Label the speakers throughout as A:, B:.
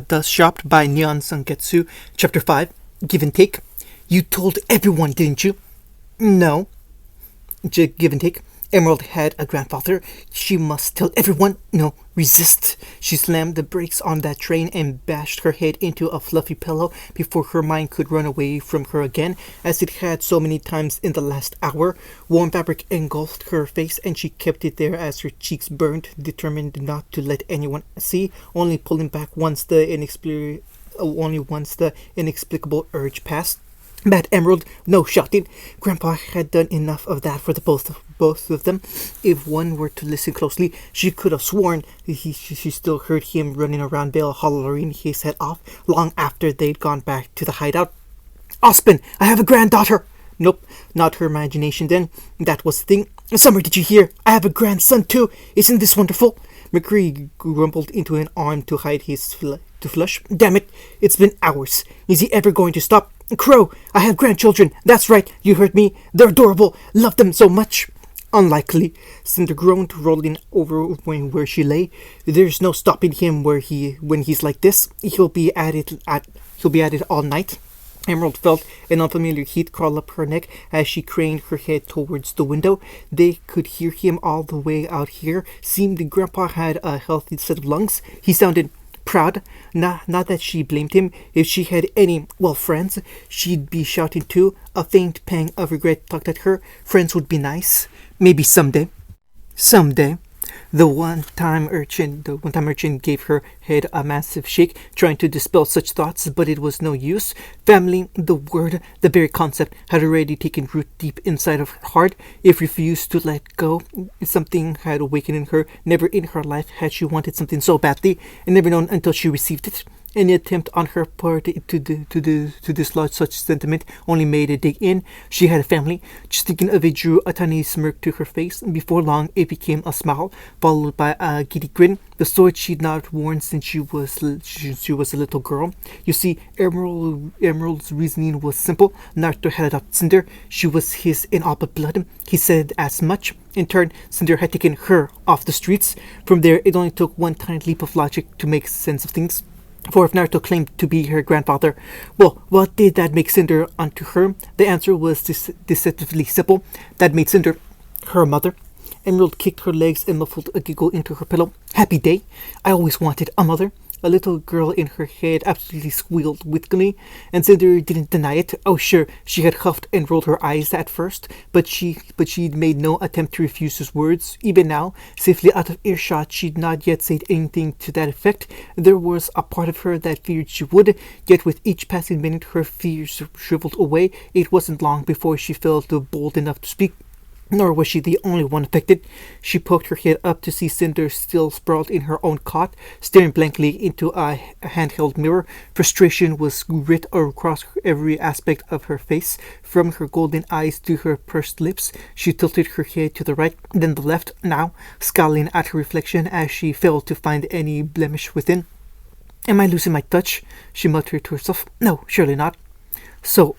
A: Dust Shopped by Neon Sangetsu, Chapter 5, Give and Take. You told everyone, didn't you? No. Give and Take. Emerald had a grandfather. She must tell everyone. No, resist. She slammed the brakes on that train and bashed her head into a fluffy pillow before her mind could run away from her again, as it had so many times in the last hour. Warm fabric engulfed her face, and she kept it there as her cheeks burned, determined not to let anyone see, only pulling back once the inexplicable urge passed. Bad Emerald, no shouting. Grandpa had done enough of that for the both of them. If one were to listen closely, she could have sworn she still heard him running around Vale hollering his head off long after they'd gone back to the hideout. Ospen, I have a granddaughter! Nope, not her imagination then. That was the thing. Summer, did you hear? I have a grandson too. Isn't this wonderful? McCree grumbled into an arm to hide his flush. Damn it, it's been hours. Is he ever going to stop? Crow, I have grandchildren. That's right, you heard me. They're adorable. Love them so much. Unlikely, Cinder groaned, rolling over where she lay. There's no stopping him when he's like this. He'll be at it all night. Emerald felt an unfamiliar heat crawl up her neck as she craned her head towards the window. They could hear him all the way out here. Seemed Grandpa had a healthy set of lungs. He sounded proud. Not that she blamed him. If she had any, friends, she'd be shouting too. A faint pang of regret tugged at her. Friends would be nice. Maybe someday. Someday. The one-time urchin gave her head a massive shake, trying to dispel such thoughts, but it was no use. Family, the word, the very concept, had already taken root deep inside of her heart. It refused to let go. Something had awakened in her. Never in her life had she wanted something so badly, and never known until she received it. Any attempt on her part to dislodge such sentiment only made it dig in. She had a family. Just thinking of it drew a tiny smirk to her face. Before long, it became a smile, followed by a giddy grin, the sort she'd not worn since she was a little girl. You see, Emerald's reasoning was simple. Naruto had adopted Cinder. She was his in all but blood. He said as much. In turn, Cinder had taken her off the streets. From there, it only took one tiny leap of logic to make sense of things. For if Naruto claimed to be her grandfather, what did that make Cinder unto her? The answer was deceptively simple. That made Cinder her mother. Emerald kicked her legs and muffled a giggle into her pillow. Happy day. I always wanted a mother. A little girl in her head absolutely squealed with glee, and Cinder didn't deny it. Oh, sure, she had huffed and rolled her eyes at first, but she'd made no attempt to refuse his words. Even now, safely out of earshot, she'd not yet said anything to that effect. There was a part of her that feared she would, yet with each passing minute her fears shriveled away. It wasn't long before she felt bold enough to speak. Nor was she the only one affected. She poked her head up to see Cinder still sprawled in her own cot, staring blankly into a handheld mirror. Frustration was writ across every aspect of her face, from her golden eyes to her pursed lips. She tilted her head to the right, then the left, now scowling at her reflection as she failed to find any blemish within. Am I losing my touch? She muttered to herself. No, surely not. So,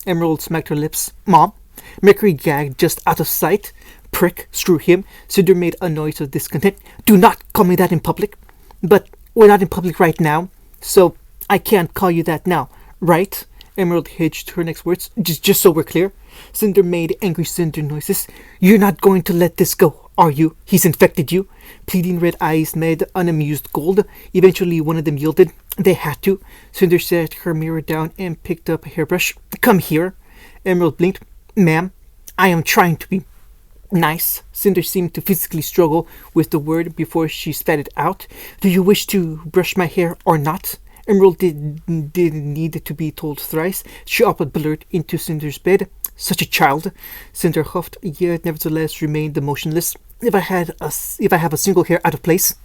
A: Emerald smacked her lips. Mom? Mercury gagged just out of sight. Prick, screw him. Cinder made a noise of discontent. Do not call me that in public. But we're not in public right now, so I can't call you that now, right? Emerald hedged her next words. Just so we're clear. Cinder made angry cinder noises. You're not going to let this go, are you? He's infected you. Pleading red eyes made unamused gold. Eventually one of them yielded. They had to. Cinder set her mirror down and picked up a hairbrush. Come here. Emerald blinked. Ma'am, I am trying to be nice. Cinder seemed to physically struggle with the word before she spat it out. Do you wish to brush my hair or not? Emerald didn't need to be told thrice. She up and blurred into Cinder's bed. Such a child. Cinder huffed, yet nevertheless remained motionless. If I have a single hair out of place,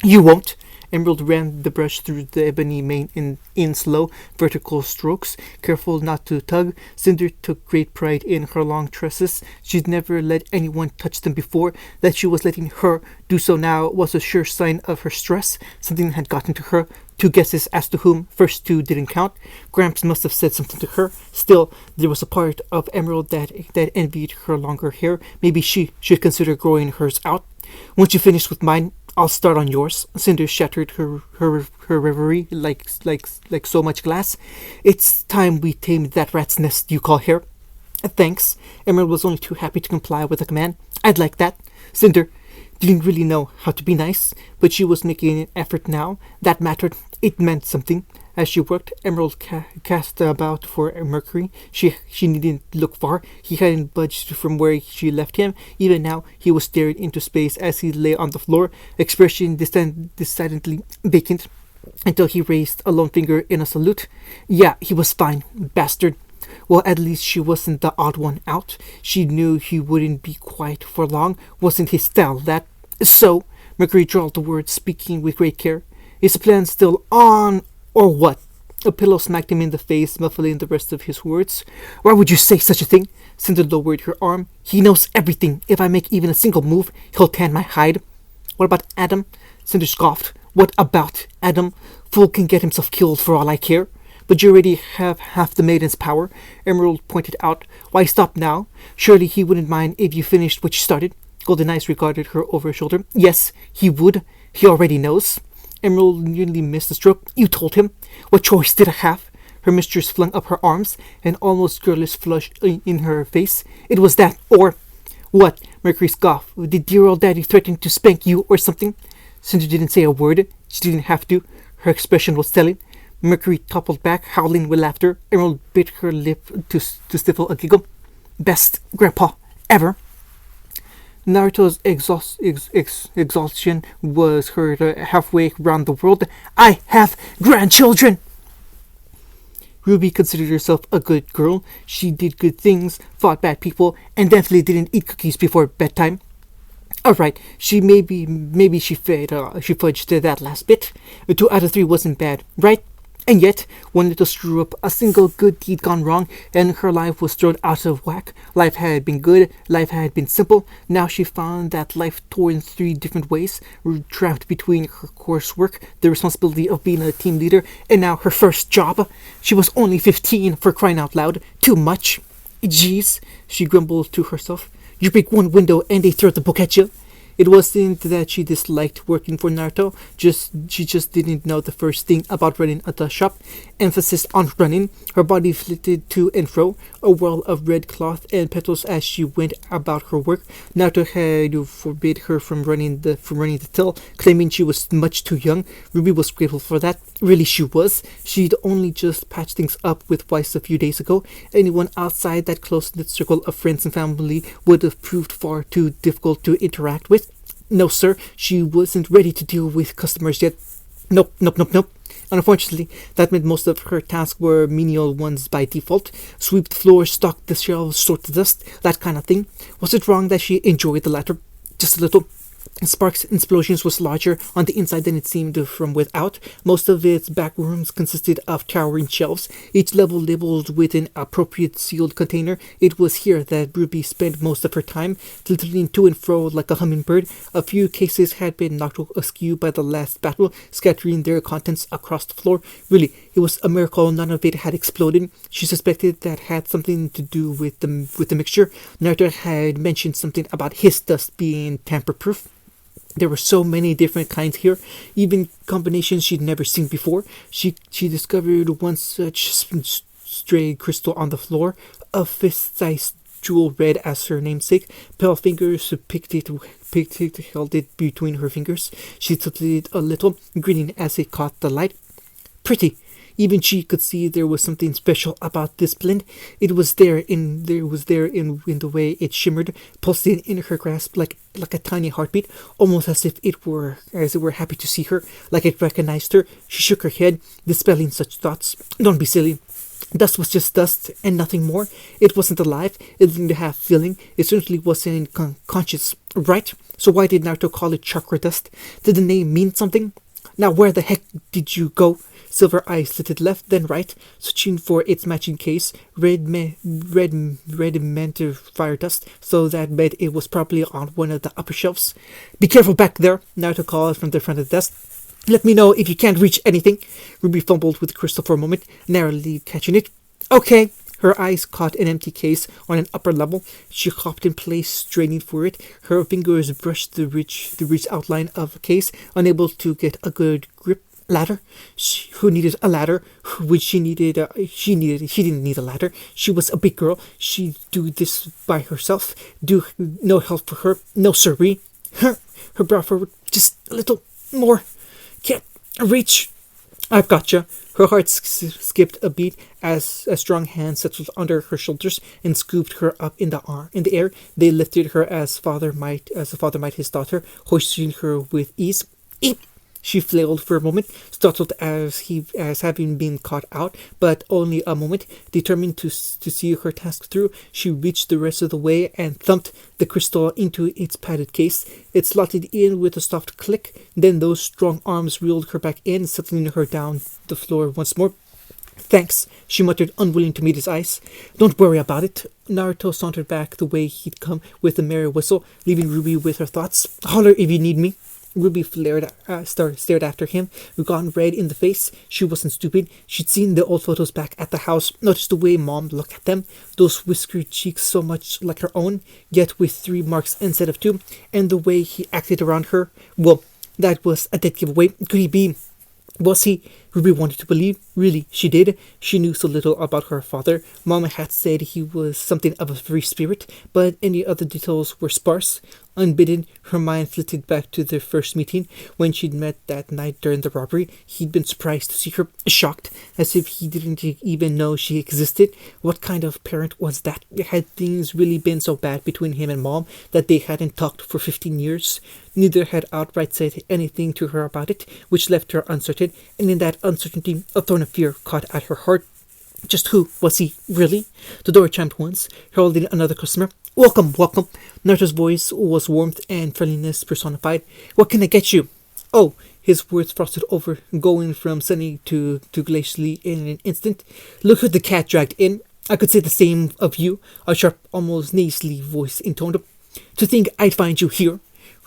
A: you won't. Emerald ran the brush through the ebony mane in slow, vertical strokes, careful not to tug. Cinder took great pride in her long tresses. She'd never let anyone touch them before. That she was letting her do so now was a sure sign of her stress. Something had gotten to her. 2 guesses as to whom. First 2 didn't count. Gramps must have said something to her. Still, there was a part of Emerald that envied her longer hair. Maybe she should consider growing hers out. Once you finish with mine, I'll start on yours. Cinder shattered her reverie like so much glass. It's time we tamed that rat's nest you call hair. Thanks. Emerald was only too happy to comply with the command. I'd like that. Cinder didn't really know how to be nice, but she was making an effort now. That mattered. It meant something. As she worked, Emerald cast about for Mercury. She needn't look far. He hadn't budged from where she left him. Even now, he was staring into space as he lay on the floor, expression decidedly vacant, until he raised a lone finger in a salute. Yeah, he was fine, bastard. Well, at least she wasn't the odd one out. She knew he wouldn't be quiet for long. Wasn't his style, that. So, Mercury drawled the words, speaking with great care. Is the plan still on, or what? A pillow smacked him in the face, muffling the rest of his words. Why would you say such a thing? Cinder lowered her arm. He knows everything. If I make even a single move, he'll tan my hide. What about Adam? Cinder scoffed. What about Adam? Fool can get himself killed for all I care. But you already have half the maiden's power, Emerald pointed out. Why stop now? Surely he wouldn't mind if you finished what you started. Golden Eyes regarded her over her shoulder. Yes, he would. He already knows. Emerald nearly missed the stroke. You told him. What choice did I have? Her mistress flung up her arms, an almost girlish flush in her face. It was that, or... What? Mercury scoffed. Did dear old daddy threaten to spank you or something? Cinder didn't say a word. She didn't have to. Her expression was telling. Mercury toppled back, howling with laughter. Emerald bit her lip to stifle a giggle. Best grandpa ever. Naruto's exhaustion was heard halfway around the world. I have grandchildren! Ruby considered herself a good girl. She did good things, fought bad people, and definitely didn't eat cookies before bedtime. Alright, she fudged that last bit. 2 out of 3 wasn't bad, right? And yet, one little screw up, a single good deed gone wrong, and her life was thrown out of whack. Life had been good, life had been simple. Now she found that life tore in 3 different ways, trapped between her coursework, the responsibility of being a team leader, and now her first job. She was only 15, for crying out loud. Too much. Jeez, she grumbled to herself. You break one window and they throw the book at you. It wasn't that she disliked working for Naruto, she just didn't know the first thing about running a shop. Emphasis on running, her body flitted to and fro, a whirl of red cloth and petals as she went about her work. Naruto had forbid her from running the till, claiming she was much too young. Ruby was grateful for that. Really, she was. She'd only just patched things up with Weiss a few days ago. Anyone outside that close-knit circle of friends and family would have proved far too difficult to interact with. No, sir, she wasn't ready to deal with customers yet. Nope. Unfortunately, that meant most of her tasks were menial ones by default. Sweep the floor, stock the shelves, sort the dust, that kind of thing. Was it wrong that she enjoyed the latter? Just a little. Sparks' explosions was larger on the inside than it seemed from without. Most of its back rooms consisted of towering shelves, each level labeled with an appropriate sealed container. It was here that Ruby spent most of her time, flitting to and fro like a hummingbird. A few cases had been knocked askew by the last battle, scattering their contents across the floor. Really, it was a miracle none of it had exploded. She suspected that had something to do with the mixture. Naruto had mentioned something about his dust being tamper-proof. There were so many different kinds here, even combinations she'd never seen before. She discovered one such stray crystal on the floor, a fist-sized jewel red as her namesake. Pale fingers picked it, held it between her fingers. She tilted it a little, grinning as it caught the light. Pretty. Even she could see there was something special about this blend. It was there in the way it shimmered, pulsing in her grasp like a tiny heartbeat, almost as if it were happy to see her, like it recognized her. She shook her head, dispelling such thoughts. Don't be silly. Dust was just dust and nothing more. It wasn't alive. It didn't have feeling. It certainly wasn't conscious, right? So why did Naruto call it chakra dust? Did the name mean something? Now where the heck did you go? Silver eyes slitted left, then right, searching for its matching case. Red meant fire dust, so that meant it was probably on one of the upper shelves. Be careful back there, Naruto called from the front of the desk. Let me know if you can't reach anything. Ruby fumbled with the crystal for a moment, narrowly catching it. Okay, Her eyes caught an empty case on an upper level. She hopped in place, straining for it. Her fingers brushed the ridge outline of the case, unable to get a good grip. Ladder? Who needed a ladder? When she needed, she didn't need a ladder. She was a big girl. She'd do this by herself. Do no help for her. No siree. Her brow forward, just a little more. Can't reach. I've gotcha. Her heart skipped a beat as a strong hand settled under her shoulders and scooped her up in the air. They lifted her as a father might his daughter, hoisting her with ease. Eep! She flailed for a moment, startled as having been caught out, but only a moment. Determined to see her task through, she reached the rest of the way and thumped the crystal into its padded case. It slotted in with a soft click. Then those strong arms reeled her back in, settling her down the floor once more. Thanks, she muttered, unwilling to meet his eyes. Don't worry about it. Naruto sauntered back the way he'd come with a merry whistle, leaving Ruby with her thoughts. Holler if you need me. Ruby stared after him, gone red in the face. She wasn't stupid. She'd seen the old photos back at the house, noticed the way Mom looked at them, those whiskered cheeks so much like her own, yet with 3 marks instead of 2, and the way he acted around her. Well, that was a dead giveaway. Could he be? Was he? Ruby wanted to believe. Really, she did. She knew so little about her father. Mama had said he was something of a free spirit, but any other details were sparse. Unbidden, her mind flitted back to their first meeting, when she'd met that night during the robbery. He'd been surprised to see her, shocked, as if he didn't even know she existed. What kind of parent was that? Had things really been so bad between him and Mom that they hadn't talked for 15 years? Neither had outright said anything to her about it, which left her uncertain, and in that uncertainty, a thorn of fear caught at her heart. Just who was he, really? The door chimed once, heralding another customer. Welcome, welcome. Naruto's voice was warmth and friendliness personified. What can I get you? Oh, his words frosted over, going from sunny to glacially in an instant. Look who the cat dragged in. I could say the same of you, a sharp, almost nasally voice intoned. To think I'd find you here.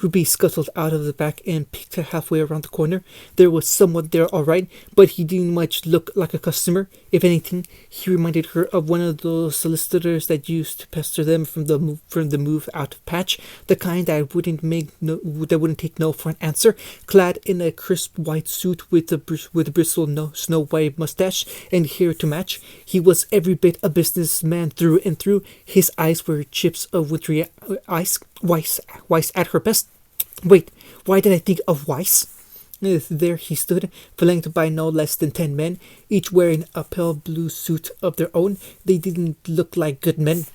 A: Ruby scuttled out of the back and peeked halfway around the corner. There was someone there, all right, but he didn't much look like a customer. If anything, he reminded her of one of those solicitors that used to pester them from the move out patch, the kind that wouldn't take no for an answer. Clad in a crisp white suit with a bristled snow white mustache and hair to match, he was every bit a businessman through and through. His eyes were chips of wintry ice, Weiss at her best. Wait, why did I think of Weiss? There he stood, flanked by no less than 10 men, each wearing a pale blue suit of their own. They didn't look like good men.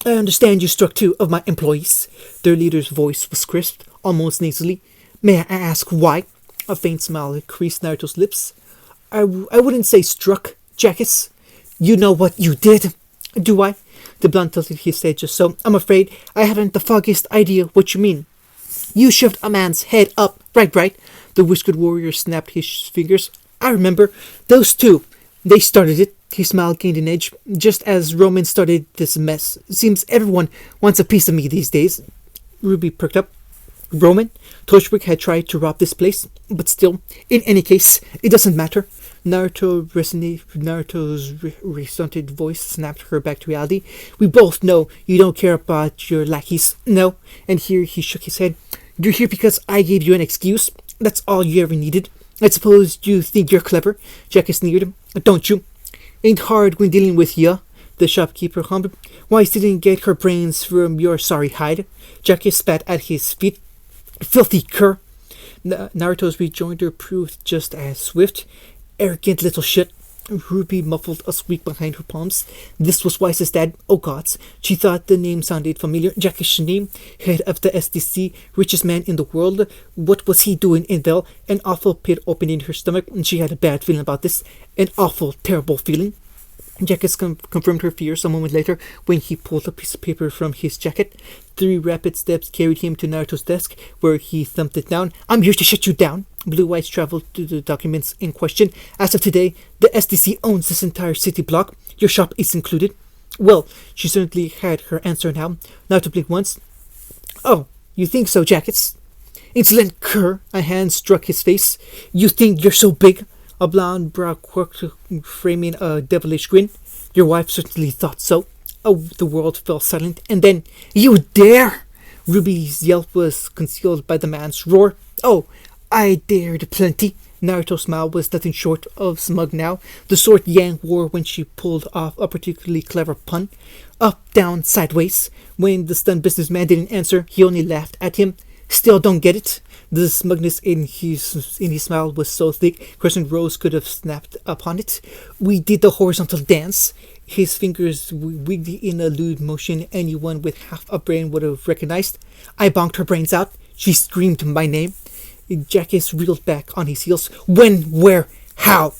A: I understand you struck 2 of my employees. Their leader's voice was crisp, almost nasally. May I ask why? A faint smile creased Naruto's lips. I wouldn't say struck, Jackass. You know what you did. Do I? The blonde tilted his head just so. I'm afraid I haven't the foggiest idea what you mean. You shoved a man's head up. Right. The whiskered warrior snapped his fingers. I remember. Those 2. They started it. His smile gained an edge. Just as Roman started this mess. Seems everyone wants a piece of me these days. Ruby perked up. Roman? Torchwick had tried to rob this place, but still, in any case, it doesn't matter. Naruto's resonant voice snapped her back to reality. We both know you don't care about your lackeys. No. And here he shook his head. You're here because I gave you an excuse. That's all you ever needed. I suppose you think you're clever. Jackie sneered. Don't you? Ain't hard when dealing with ya. The shopkeeper hummed. Weiss didn't get her brains from your sorry hide. Jackie spat at his feet. Filthy cur. Naruto's rejoinder proved just as swift. Arrogant little shit. Ruby muffled a squeak behind her palms. This was Weiss's dad. Oh gods. She thought the name sounded familiar. Jackie Shanim, head of the SDC, richest man in the world. What was he doing in Bell? An awful pit opened in her stomach, and she had a bad feeling about this. An awful, terrible feeling. Jackass confirmed her fears a moment later when he pulled a piece of paper from his jacket. 3 rapid steps carried him to Naruto's desk, where he thumped it down. I'm here to shut you down. Blue Eyes traveled to the documents in question. As of today, the SDC owns this entire city block. Your shop is included. Well, she certainly had her answer now. Naruto blinked once. Oh, you think so, Jackets? Insolent cur. A hand struck his face. You think you're so big? a blonde brow quirk framing a devilish grin. Your wife certainly thought so. Oh, the world fell silent, and then, you dare! Ruby's yelp was concealed by the man's roar. Oh, I dared plenty. Naruto's smile was nothing short of smug now, the sort Yang wore when she pulled off a particularly clever pun. Up, down, sideways. When the stunned businessman didn't answer, he only laughed at him. Still don't get it? The smugness in his smile was so thick, Crescent Rose could have snapped upon it. We did the horizontal dance. His fingers wigged in a lewd motion anyone with half a brain would have recognized. I bonked her brains out. She screamed my name. Jackass reeled back on his heels. When? Where? How?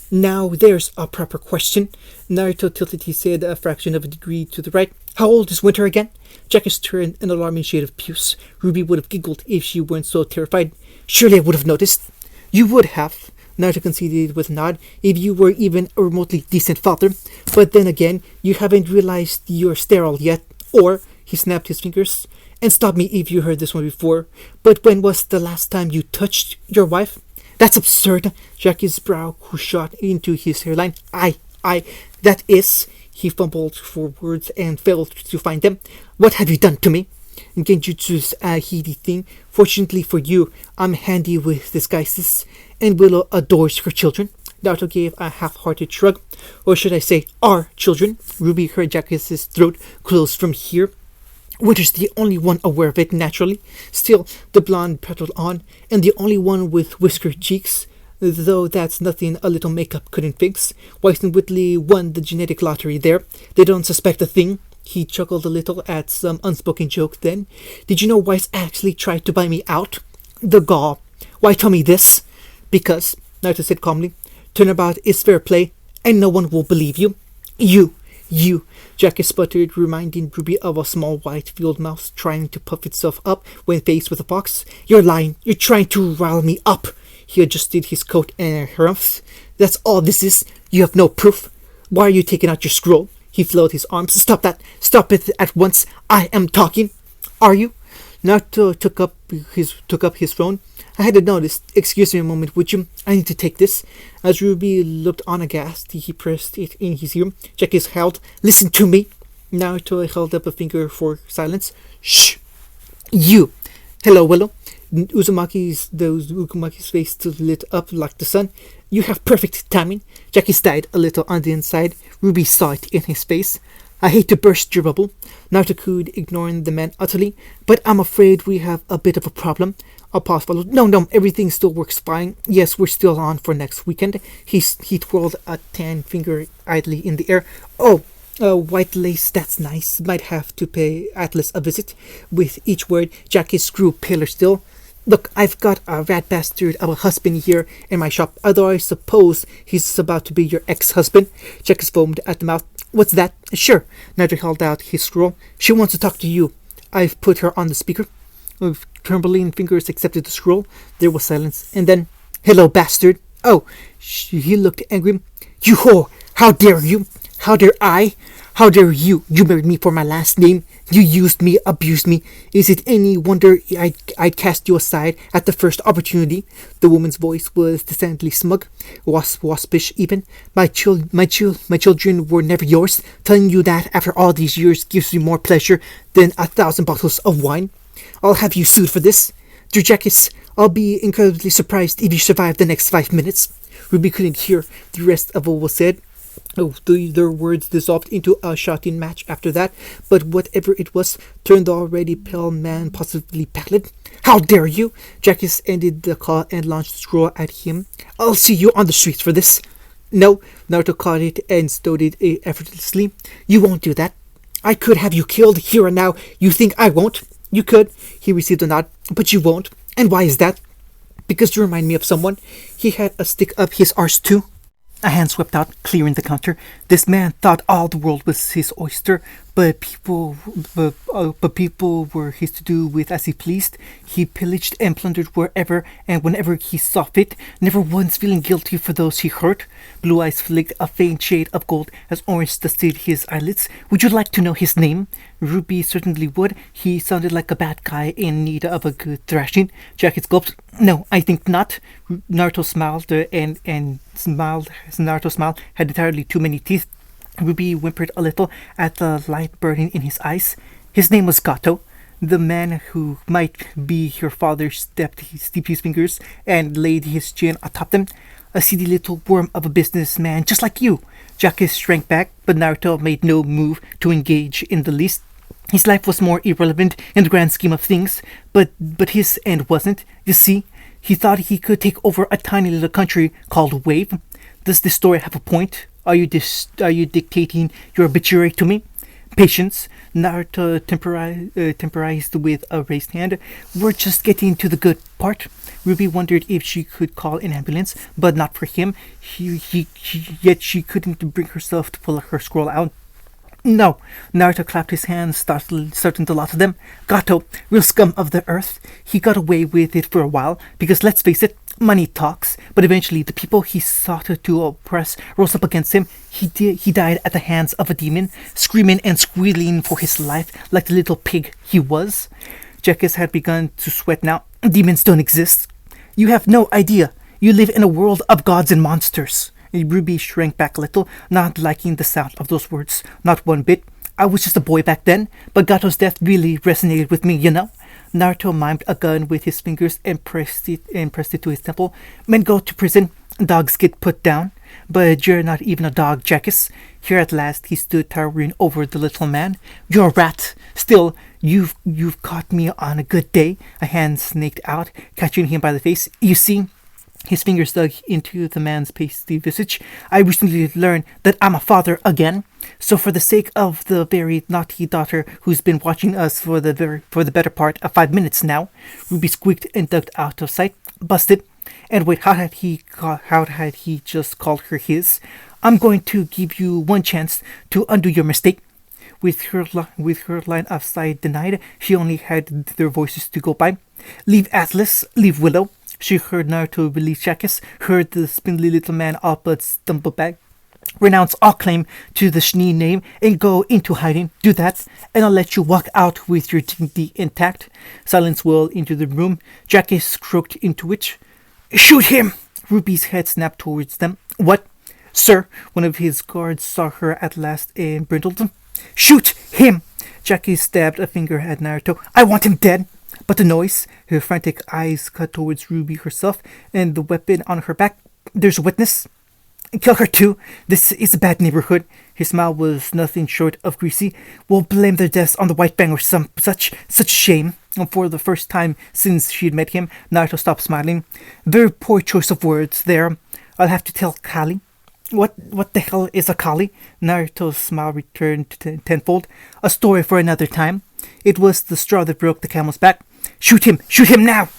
A: Now there's a proper question. Naruto tilted his head a fraction of a degree to the right. How old is Winter again? Jackass turned an alarming shade of puce. Ruby would have giggled if she weren't so terrified. Surely I would have noticed. You would have, Naruto conceded with a nod, if you were even a remotely decent father. But then again, you haven't realized you're sterile yet. Or, he snapped his fingers, and stop me if you heard this one before, but when was the last time you touched your wife? That's absurd. Jackie's brow shot into his hairline. That is... He fumbled for words and failed to find them. What have you done to me? Genjutsu's a heedy thing. Fortunately for you, I'm handy with disguises, and Willow adores her children. Naruto gave a half-hearted shrug. Or should I say, our children? Ruby heard Jackass's throat close from here. Winter's the only one aware of it, naturally. Still, the blonde prattled on, and the only one with whiskered cheeks. Though that's nothing a little makeup couldn't fix. Weiss and Whitley won the genetic lottery there. They don't suspect a thing. He chuckled a little at some unspoken joke then. Did you know Weiss actually tried to buy me out? The gall. Why tell me this? Because, Naruto said calmly, turnabout is fair play, and no one will believe you. You, Jackie sputtered, reminding Ruby of a small white field mouse trying to puff itself up when faced with a fox. You're lying. You're trying to rile me up. He adjusted his coat and harumph. That's all this is. You have no proof. Why are you taking out your scroll? He flowed his arms. Stop that. Stop it at once. I am talking. Are you? Naruto took up his phone. I hadn't noticed. Excuse me a moment, would you? I need to take this. As Ruby looked on aghast, he pressed it in his ear. Jackie howled. Listen to me. Naruto held up a finger for silence. Shh. You. Hello, Willow. Uzumaki's face lit up like the sun. You have perfect timing. Jackie sighed a little on the inside. Ruby saw it in his face. I hate to burst your bubble, Naruto cooed, ignoring the man utterly, but I'm afraid we have a bit of a problem. A pause followed. No, everything still works fine. Yes, we're still on for next weekend. He twirled a tan finger idly in the air. Oh, white lace, that's nice. Might have to pay Atlas a visit. With each word, Jackie grew paler still. Look, I've got a rat bastard of a husband here in my shop, although I suppose he's about to be your ex-husband. Jackie foamed at the mouth. What's that? Sure. Naruto held out his scroll. She wants to talk to you. I've put her on the speaker. With trembling fingers accepted the scroll. There was silence, and then, hello, bastard. Oh, he looked angry. You whore! How dare you? How dare I? How dare you? You married me for my last name. You used me, abused me. Is it any wonder I'd cast you aside at the first opportunity? The woman's voice was decidedly smug, waspish even. My children were never yours. Telling you that after all these years gives you more pleasure than 1,000 bottles of wine. I'll have you sued for this. Dear Jackass, I'll be incredibly surprised if you survive the next 5 minutes. Ruby couldn't hear the rest of what was said. Their words dissolved into a shouting match after that, but whatever it was turned the already pale man positively pallid. How dare you? Jackass ended the call and launched the scroll at him. I'll see you on the streets for this. No, Naruto caught it and stowed it effortlessly. You won't do that. I could have you killed here and now. You think I won't? You could. He received a nod. But you won't. And why is that? Because you remind me of someone. He had a stick up his arse too. A hand swept out, clearing the counter. This man thought all the world was his oyster. but people were his to do with as he pleased. He pillaged and plundered wherever and whenever he saw fit, never once feeling guilty for those he hurt. Blue eyes flicked a faint shade of gold as orange dusted his eyelids. Would you like to know his name? Ruby certainly would. He sounded like a bad guy in need of a good thrashing. Jacket gulped. No, I think not. Naruto smiled, and smiled. Naruto's smile had entirely too many teeth. Ruby whimpered a little at the light burning in his eyes. His name was Gato. The man who might be your father stepped his fingers and laid his chin atop them. A seedy little worm of a businessman just like you. Jacques shrank back, but Naruto made no move to engage in the least. His life was more irrelevant in the grand scheme of things, but his end wasn't. You see, he thought he could take over a tiny little country called Wave. Does this story have a point? Are you dictating your obituary to me? Patience. Naruto temporized with a raised hand. We're just getting to the good part. Ruby wondered if she could call an ambulance, but not for him. Yet she couldn't bring herself to pull her scroll out. No. Naruto clapped his hands, starting to lot of them. Gato, real scum of the earth. He got away with it for a while, because let's face it, money talks, but eventually the people he sought to oppress rose up against him. He died at the hands of a demon, screaming and squealing for his life like the little pig he was. Jekis had begun to sweat now. Demons don't exist. You have no idea. You live in a world of gods and monsters. Ruby shrank back a little, not liking the sound of those words, not one bit. I was just a boy back then, but Gato's death really resonated with me, you know? Naruto mimed a gun with his fingers and pressed it to his temple. Men go to prison, dogs get put down. But you're not even a dog, Jackus. Here at last he stood towering over the little man. You're a rat. Still, you've caught me on a good day. A hand snaked out, catching him by the face. You see? His fingers dug into the man's pasty visage. I recently learned that I'm a father again. So for the sake of the very naughty daughter who's been watching us for the better part of 5 minutes now, Ruby squeaked and ducked out of sight. Busted. And wait, how had he just called her his? I'm going to give you one chance to undo your mistake. With her line of sight denied, she only had their voices to go by. Leave Atlas, leave Willow. She heard Naruto release Jackus, heard the spindly little man all but stumble back. Renounce all claim to the Shnee name and go into hiding. Do that, and I'll let you walk out with your dignity intact. Silence whirled into the room. Jackus croaked into it. Shoot him! Ruby's head snapped towards them. What? Sir, one of his guards saw her at last and brindled. Shoot him! Jackie stabbed a finger at Naruto. I want him dead! But the noise, her frantic eyes cut towards Ruby herself and the weapon on her back. There's a witness. Kill her too. This is a bad neighborhood. His smile was nothing short of greasy. We'll blame their deaths on the White Bang or such shame. For the first time since she'd met him, Naruto stopped smiling. Very poor choice of words there. I'll have to tell Kali. What the hell is a Kali? Naruto's smile returned tenfold. A story for another time. It was the straw that broke the camel's back. Shoot him! Shoot him now!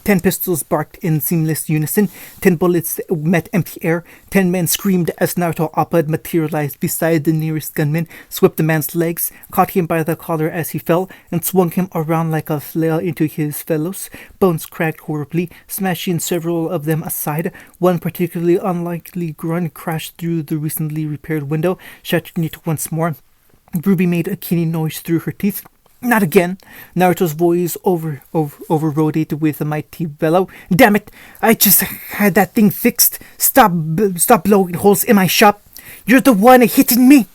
A: 10 pistols barked in seamless unison. 10 bullets met empty air. 10 men screamed as Naruto Appa materialized beside the nearest gunman, swept the man's legs, caught him by the collar as he fell, and swung him around like a flail into his fellows. Bones cracked horribly, smashing several of them aside. One particularly unlikely grunt crashed through the recently repaired window, shattering it once more. Ruby made a keening noise through her teeth. Not again. Naruto's voice overrode it with a mighty bellow. Damn it! I just had that thing fixed. Stop blowing holes in my shop. You're the one hitting me.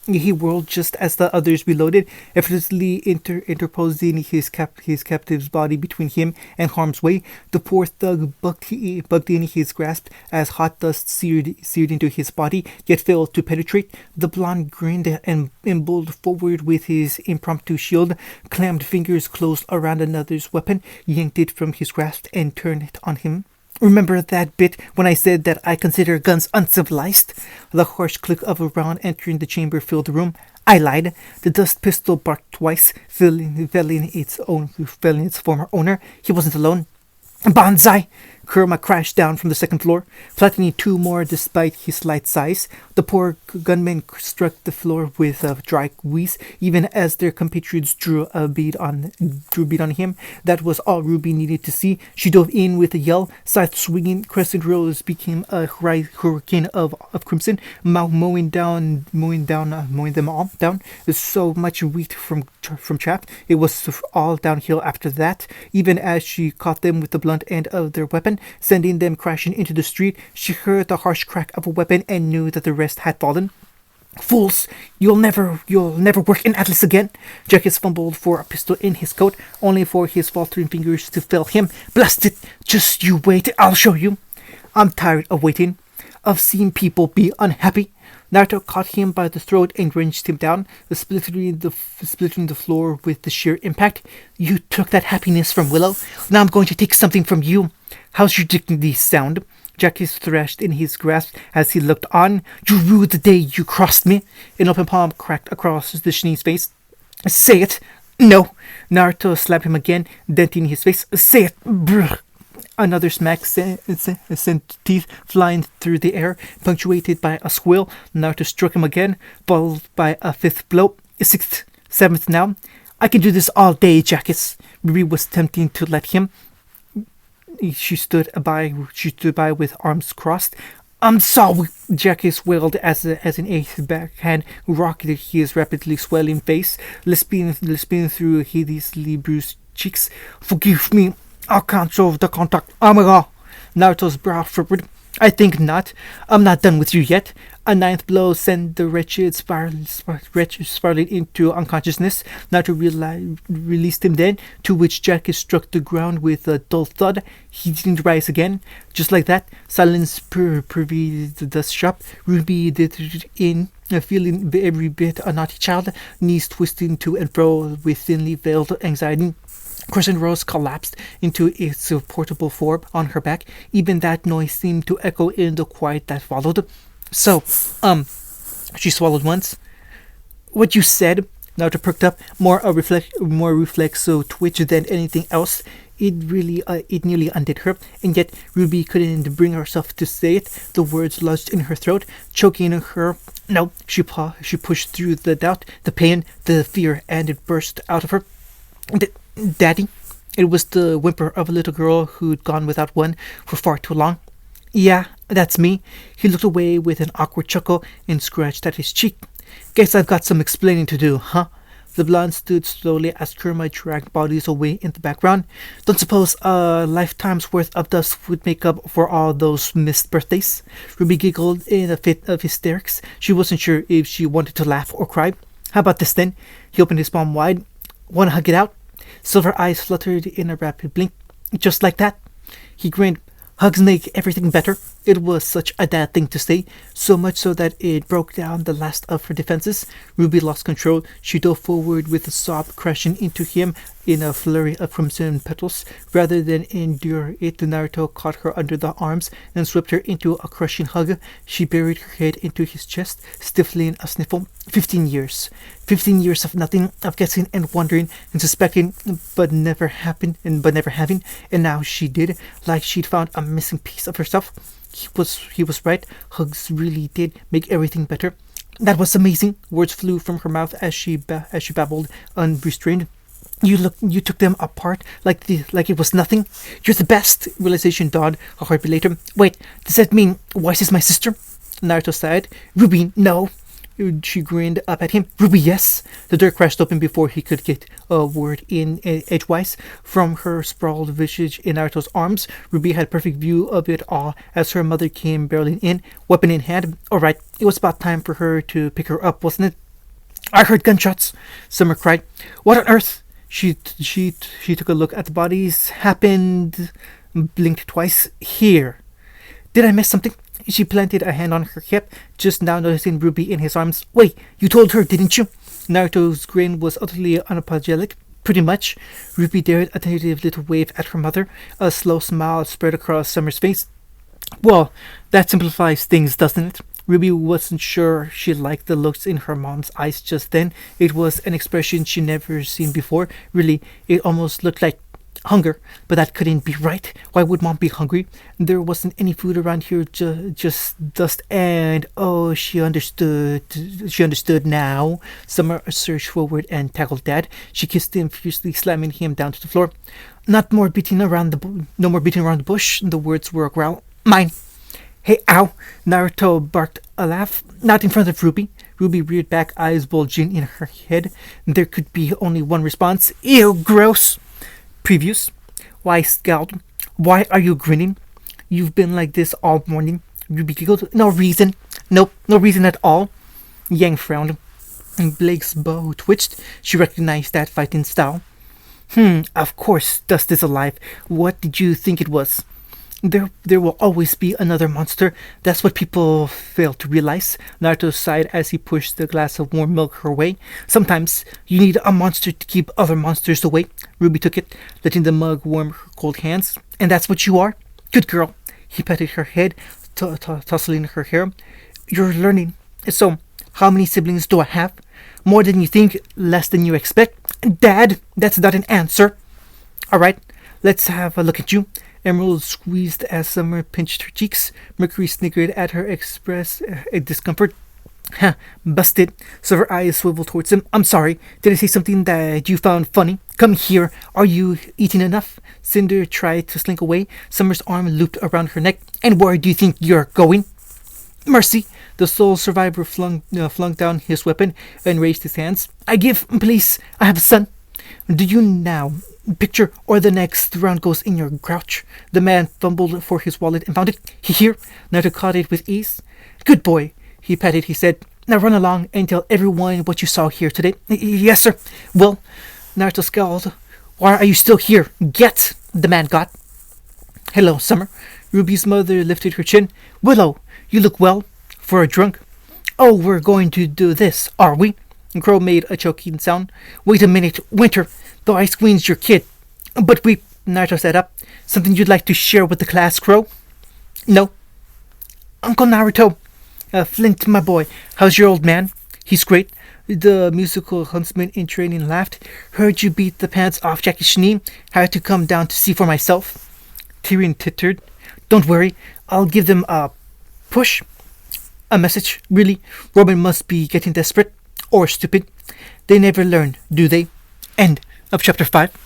A: He whirled just as the others reloaded, effortlessly interposing his captive's body between him and harm's way. The poor thug bucked in his grasp as hot dust seared into his body, yet failed to penetrate. The blonde grinned and bowled forward with his impromptu shield. Clammed fingers closed around another's weapon, yanked it from his grasp, and turned it on him. Remember that bit when I said that I consider guns uncivilized? The harsh click of a round entering the chamber filled the room. I lied. The dust pistol barked twice, felling its former owner. He wasn't alone. Banzai! Kurama crashed down from the second floor, flattening two more despite his slight size. The poor gunmen struck the floor with a dry wheeze, even as their compatriots drew bead on him. That was all Ruby needed to see. She dove in with a yell, scythe swinging, crescent rolls became a hurricane of crimson, mowing them all down. With so much wheat from chaff, it was all downhill after that. Even as she caught them with the blunt end of their weapon, sending them crashing into the street, she heard the harsh crack of a weapon and knew that the rest had fallen. Fools! You'll never work in Atlas again! Jacques fumbled for a pistol in his coat, only for his faltering fingers to fail him. Blast it! Just you wait, I'll show you! I'm tired of waiting, of seeing people be unhappy. Naruto caught him by the throat and wrenched him down, splintering the floor with the sheer impact. You took that happiness from Willow. Now I'm going to take something from you. How's your dignity sound? Jackie thrashed in his grasp as he looked on. You rue the day you crossed me. An open palm cracked across the Shinigami's face. Say it. No. Naruto slapped him again, denting his face. Say it. Brr. Another smack sent teeth flying through the air, punctuated by a squeal. Naruto struck him again, followed by a fifth blow. Sixth, seventh now. I can do this all day, Jacques. Ruby was tempting to let him. She stood by with arms crossed. I'm sorry, Jacques wailed as an eighth backhand rocketed his rapidly swelling face, lisping through hideously bruised cheeks. Forgive me. I can't solve the contact. Amara! Naruto's brow furrowed. I think not. I'm not done with you yet. A ninth blow sent the wretched spiraling into unconsciousned. Naruto released him then, to which Jackie struck the ground with a dull thud. He didn't rise again. Just like that, silence pervaded the shop. Ruby did in, feeling every bit a naughty child, knees twisting to and fro with thinly veiled anxiety. Crescent Rose collapsed into its portable form on her back. Even that noise seemed to echo in the quiet that followed. So, she swallowed once. What you said? Naruto perked up, more reflex twitch than anything else. It nearly undid her, and yet Ruby couldn't bring herself to say it. The words lodged in her throat, choking her. No, she pushed through the doubt, the pain, the fear, and it burst out of her. Daddy? It was the whimper of a little girl who'd gone without one for far too long. Yeah, that's me. He looked away with an awkward chuckle and scratched at his cheek. Guess I've got some explaining to do, huh? The blonde stood slowly as Kurama dragged bodies away in the background. Don't suppose a lifetime's worth of dust would make up for all those missed birthdays? Ruby giggled in a fit of hysterics. She wasn't sure if she wanted to laugh or cry. How about this then? He opened his palm wide. Wanna hug it out? Silver eyes fluttered in a rapid blink. Just like that? He grinned. Hugs make everything better. It was such a dad thing to say, so much so that it broke down the last of her defenses. Ruby lost control. She dove forward with a sob, crashing into him in a flurry of crimson petals. Rather than endure it, Naruto caught her under the arms and swept her into a crushing hug. She buried her head into his chest, stifling a sniffle. 15 years. 15 years of nothing, of guessing and wondering and suspecting, but never having. And now she did, like she'd found a missing piece of herself. He was right. Hugs really did make everything better. That was amazing. Words flew from her mouth as she babbled, unrestrained. You took them apart like it was nothing. You're the best. Realization dawned a heartbeat later. Wait, does that mean Weiss is my sister? Naruto sighed. Ruby, no. She grinned up at him. Ruby, yes. The door crashed open before he could get a word in edgewise. From her sprawled visage in Naruto's arms, Ruby had perfect view of it all as her mother came barreling in, weapon in hand. All right, it was about time for her to pick her up, wasn't it? I heard gunshots, Summer cried. What on earth? She took a look at the bodies. Happened. Blinked twice. Here. Did I miss something? She planted a hand on her hip, just now noticing Ruby in his arms. Wait, you told her, didn't you? Naruto's grin was utterly unapologetic. Pretty much. Ruby dared a tentative little wave at her mother. A slow smile spread across Summer's face. Well, that simplifies things, doesn't it? Ruby wasn't sure she liked the looks in her mom's eyes just then. It was an expression she'd never seen before. Really, it almost looked like Hunger, but that couldn't be right. Why would Mom be hungry? There wasn't any food around here, just dust. And oh, she understood. She understood now. Summer surged forward and tackled Dad. She kissed him fiercely, slamming him down to the floor. Not more beating around the no more beating around the bush. The words were a growl. Mine. Hey, ow! Naruto barked a laugh. Not in front of Ruby. Ruby reared back, eyes bulging in her head. There could be only one response. Ew, gross! Previews. Why scowled? Why are you grinning? You've been like this all morning. Ruby giggled. No reason. Nope, no reason at all. Yang frowned. And Blake's bow twitched. She recognized that fighting style. Of course, Dust is alive. What did you think it was? There will always be another monster. That's what people fail to realize. Naruto sighed as he pushed the glass of warm milk her way. Sometimes you need a monster to keep other monsters away. Ruby took it, letting the mug warm her cold hands. And that's what you are? Good girl. He patted her head, tousling her hair. You're learning. So, how many siblings do I have? More than you think, less than you expect. Dad, that's not an answer. Alright, let's have a look at you. Emerald squeezed as Summer pinched her cheeks. Mercury snickered at her express discomfort. Busted. So her eyes swiveled towards him. I'm sorry. Did I say something that you found funny? Come here. Are you eating enough? Cinder tried to slink away. Summer's arm looped around her neck. And where do you think you're going? Mercy. The sole survivor flung down his weapon and raised his hands. I give, please. I have a son. Do you now? Picture, or the next round goes in your grouch. The man fumbled for his wallet and found it. Here, Naruto caught it with ease. Good boy, he patted his head. Now run along and tell everyone what you saw here today. Yes, sir. Well, Naruto scowled. Why are you still here? Get! The man got. Hello, Summer. Ruby's mother lifted her chin. Willow, you look well. For a drunk. Oh, we're going to do this, are we? Crow made a choking sound. Wait a minute, Winter. Though I squeezed your kid. But we... Naruto sat up. Something you'd like to share with the class, Crow? No. Uncle Naruto. Flint, my boy. How's your old man? He's great. The musical huntsman in training laughed. Heard you beat the pants off Jackie Schnee. Had to come down to see for myself. Tyrion tittered. Don't worry. I'll give them a push. A message. Really? Robin must be getting desperate. Or stupid. They never learn, do they? End of chapter 5.